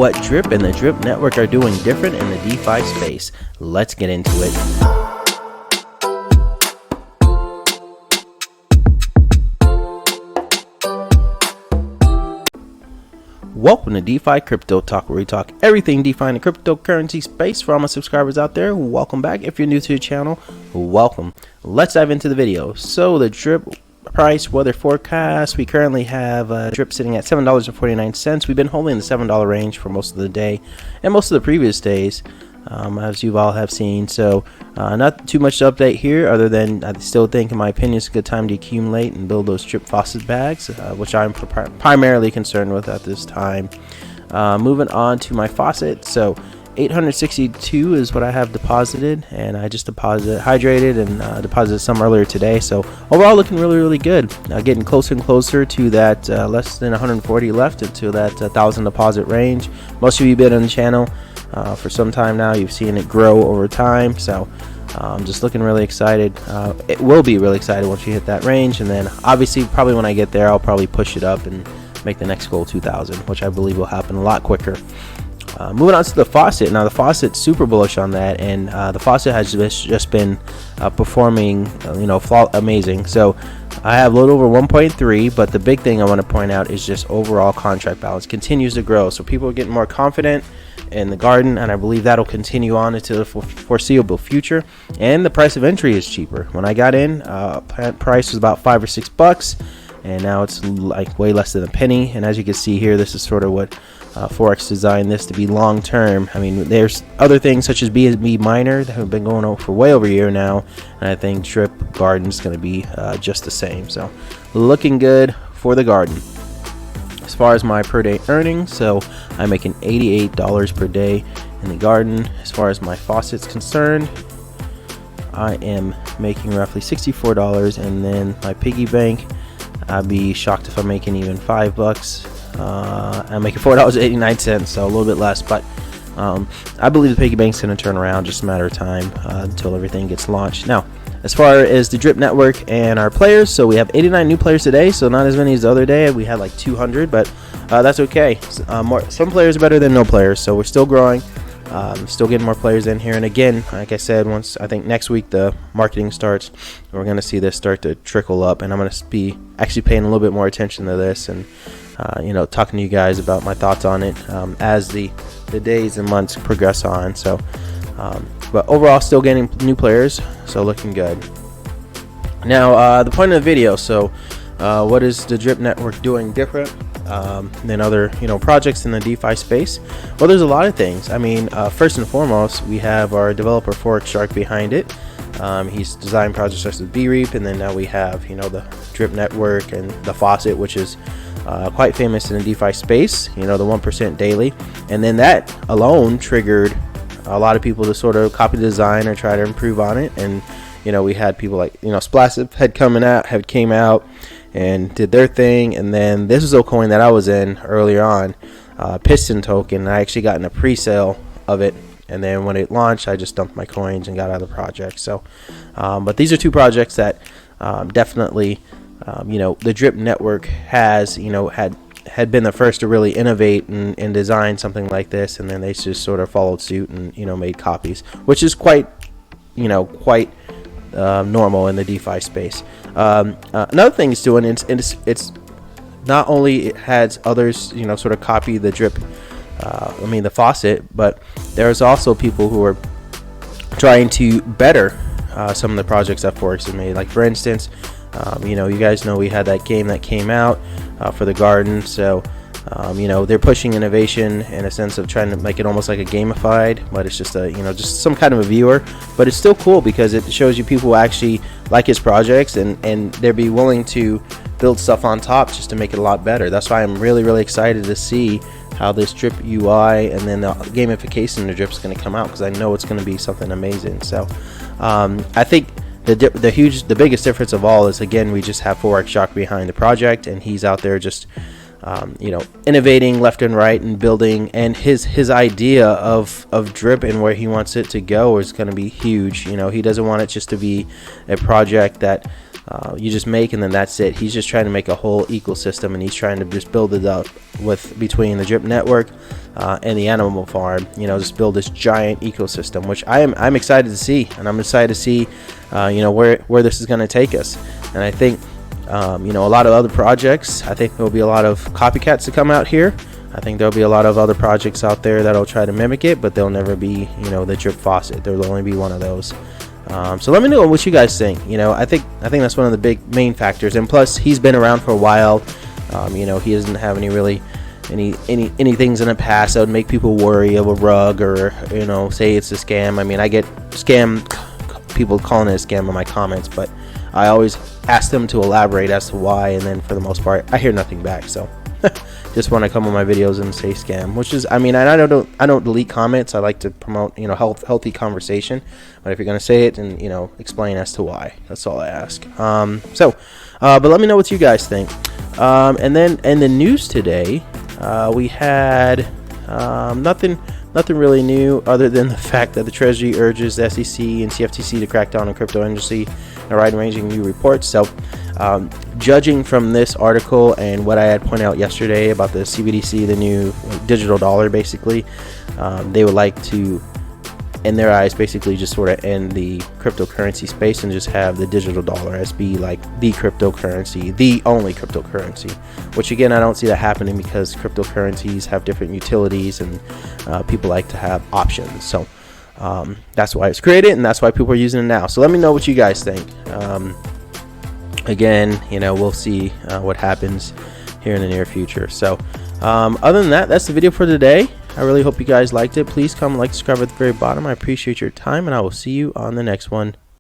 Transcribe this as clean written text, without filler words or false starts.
what Drip and the Drip Network are doing different in the DeFi space. Let's get into it. Welcome to DeFi Crypto Talk, where we talk everything DeFi in the cryptocurrency space. For all my subscribers out there, welcome back. If you're new to the channel, welcome. Let's dive into the video. So the Drip price weather forecast, we currently have Drip sitting at $7.49. We've been holding the $7 range for most of the day and most of the previous days, as you all have seen. So not too much to update here, other than I still think, in my opinion, it's a good time to accumulate and build those Drip Faucet bags, which I'm primarily concerned with at this time. Moving on to my Faucet, so 862 is what I have deposited, and I just hydrated and deposited some earlier today. So overall, looking really good. Getting closer and closer to that less than 140 left into that 1,000 deposit range. Most of you have been on the channel for some time now. You've seen it grow over time, so I'm just looking really excited. It will be really excited once you hit that range, and then obviously probably when I get there, I'll probably push it up and make the next goal 2,000, which I believe will happen a lot quicker. Moving on to the Faucet. Now the Faucet's super bullish on that, and the Faucet has just been performing amazing. So I have a little over 1.3, but the big thing I want to point out is just overall contract balance continues to grow. So people are getting more confident in the garden, and I believe that'll continue on into the foreseeable future. And the price of entry is cheaper. When I got in, price was about $5 or $6, and now it's like way less than a penny. And as you can see here, this is sort of what Forex designed this to be long term. I mean, there's other things such as BNB Miner that have been going on for way over a year now, and I think Drip Garden is going to be just the same. So looking good for the garden. As far as my per day earnings, so I'm making $88 per day in the garden. As far as my Faucet's concerned, I am making roughly $64, and then my piggy bank, I'd be shocked if I'm making even $5. I'm making $4.89, so a little bit less, but I believe the piggy bank's going to turn around, just a matter of time until everything gets launched. Now, as far as the Drip Network and our players, so we have 89 new players today, so not as many as the other day. We had like 200, but that's okay. Some players are better than no players, so we're still growing. Still getting more players in here, and again, like I said, once I think next week the marketing starts, we're going to see this start to trickle up, and I'm going to be actually paying a little bit more attention to this, and talking to you guys about my thoughts on it as the days and months progress on. So but overall, still getting new players, so looking good. Now the point of the video, so what is the Drip Network doing different than other projects in the DeFi space? Well, there's a lot of things. I mean, first and foremost, we have our developer Forex Shark behind it. He's designed projects such as B-Reap, and then now we have the Drip Network and the Faucet, which is quite famous in the DeFi space, the 1% daily. And then that alone triggered a lot of people to sort of copy the design or try to improve on it. And we had people like Splash had came out and did their thing. And then this is a coin that I was in earlier on, Piston token. I actually got in a pre-sale of it, and then when it launched, I just dumped my coins and got out of the project. So but these are two projects that definitely the Drip Network has had been the first to really innovate and design something like this, and then they just sort of followed suit and made copies, which is quite normal in the DeFi space. Another thing it's doing, it's not only it has others sort of copy the Drip, the Faucet, but there's also people who are trying to better some of the projects that Forex has made. Like for instance, you guys know we had that game that came out for the garden, so they're pushing innovation in a sense of trying to make it almost like a gamified, but it's just just some kind of a viewer. But it's still cool because it shows you people actually like his projects, and they'd be willing to build stuff on top just to make it a lot better. That's why I'm really excited to see how this Drip UI and then the gamification of the Drip is going to come out, because I know it's going to be something amazing. So I think the biggest difference of all is, again, we just have Forex Shark behind the project, and he's out there just innovating left and right and building, and his idea of Drip and where he wants it to go is going to be huge. He doesn't want it just to be a project that you just make and then that's it. He's just trying to make a whole ecosystem, and he's trying to just build it up between the Drip Network, and the animal farm, you know, just build this giant ecosystem, which I'm excited to see, and I'm excited to see you know, where this is going to take us. And I think you know, a lot of other projects, I think there'll be a lot of copycats to come out here. I think there'll be a lot of other projects out there that'll try to mimic it, but they'll never be, you know, the drip faucet. There'll only be one of those. So let me know what you guys think. You know, I think that's one of the big main factors. And plus, he's been around for a while. You know, he doesn't have any things in the past that would make people worry of a rug, or, you know, say it's a scam. I mean, I get people calling it a scam in my comments, but I always ask them to elaborate as to why, and then for the most part, I hear nothing back. So just when I come on my videos and say scam, which is, I mean, I don't delete comments. I like to promote, you know, healthy conversation. But if you're gonna say it, and, you know, explain as to why. That's all I ask. But let me know what you guys think. And then in the news today, we had nothing really new, other than the fact that the Treasury urges the SEC and CFTC to crack down on crypto industry and wide-ranging new reports. So, judging from this article and what I had pointed out yesterday about the CBDC, the new digital dollar, basically, they would like to, in their eyes, basically just sort of end the cryptocurrency space and just have the digital dollar as be like the cryptocurrency, the only cryptocurrency. Which, again, I don't see that happening, because cryptocurrencies have different utilities, and people like to have options. So that's why it's created, and that's why people are using it now. So let me know what you guys think. Again, you know, we'll see what happens here in the near future. So other than that, that's the video for today. I really hope you guys liked it. Please comment, like, subscribe at the very bottom. I appreciate your time, and I will see you on the next one.